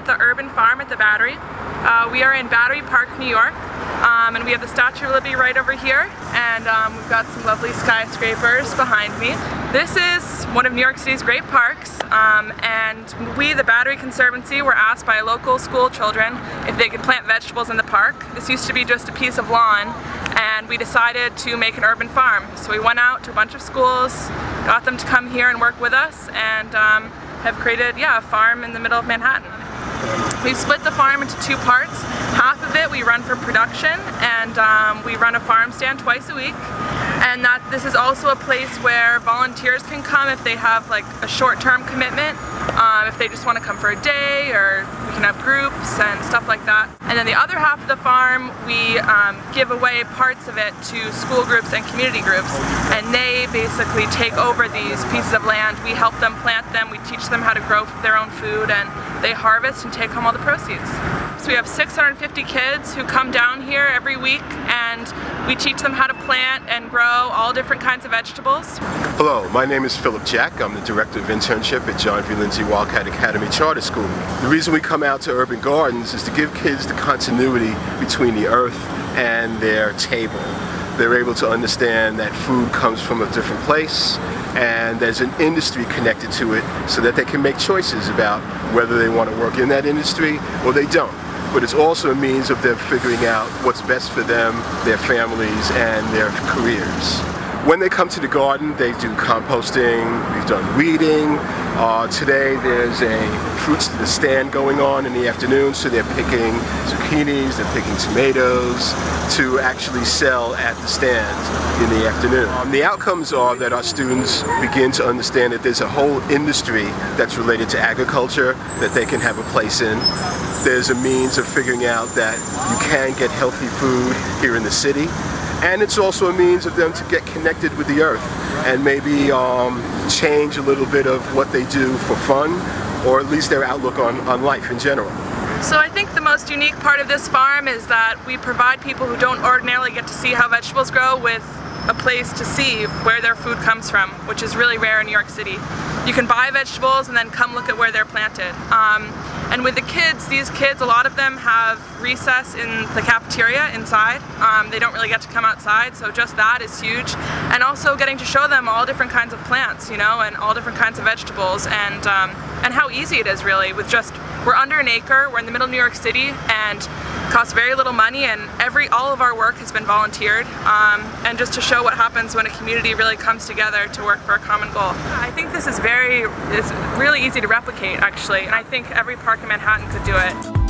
at the Urban Farm at the Battery. We are in Battery Park, New York, and we have the Statue of Liberty right over here, and we've got some lovely skyscrapers behind me. This is one of New York City's great parks, and we, the Battery Conservancy, were asked by local school children if they could plant vegetables in the park. This used to be just a piece of lawn, and we decided to make an urban farm. So we went out to a bunch of schools, got them to come here and work with us, and have created, a farm in the middle of Manhattan. We've split the farm into two parts. Half of it we run for production, and we run a farm stand twice a week. And this is also a place where volunteers can come if they have like a short-term commitment, if they just want to come for a day, or we can have groups and stuff like that. And then the other half of the farm, we give away parts of it to school groups and community groups, and they basically take over these pieces of land. We help them plant them, we teach them how to grow their own food, and they harvest and take home all the proceeds. So we have 650 kids who come down here every week, and we teach them how to plant and grow all different kinds of vegetables. Hello, my name is Philip Jack. I'm the Director of Internship at John V. Lindsay Wildcat Academy Charter School. The reason we come out to urban gardens is to give kids the continuity between the earth and their table. They're able to understand that food comes from a different place, and there's an industry connected to it, so that they can make choices about whether they want to work in that industry or they don't. But it's also a means of them figuring out what's best for them, their families, and their careers. When they come to the garden, they do composting, we've done weeding. Today there's a fruits to the stand going on in the afternoon, so they're picking zucchinis, they're picking tomatoes to actually sell at the stand in the afternoon. The outcomes are that our students begin to understand that there's a whole industry that's related to agriculture that they can have a place in. There's a means of figuring out that you can get healthy food here in the city. And it's also a means of them to get connected with the earth and maybe change a little bit of what they do for fun, or at least their outlook on life in general. So I think the most unique part of this farm is that we provide people who don't ordinarily get to see how vegetables grow with a place to see where their food comes from, which is really rare in New York City. You can buy vegetables and then come look at where they're planted. And with the kids, these kids, a lot of them have recess in the cafeteria inside. They don't really get to come outside, so just that is huge. And also getting to show them all different kinds of plants, and all different kinds of vegetables, and how easy it is really with we're under an acre, we're in the middle of New York City, and it costs very little money, and all of our work has been volunteered, and just to show what happens when a community really comes together to work for a common goal. I think this is it's really easy to replicate, actually, and I think every park in Manhattan could do it.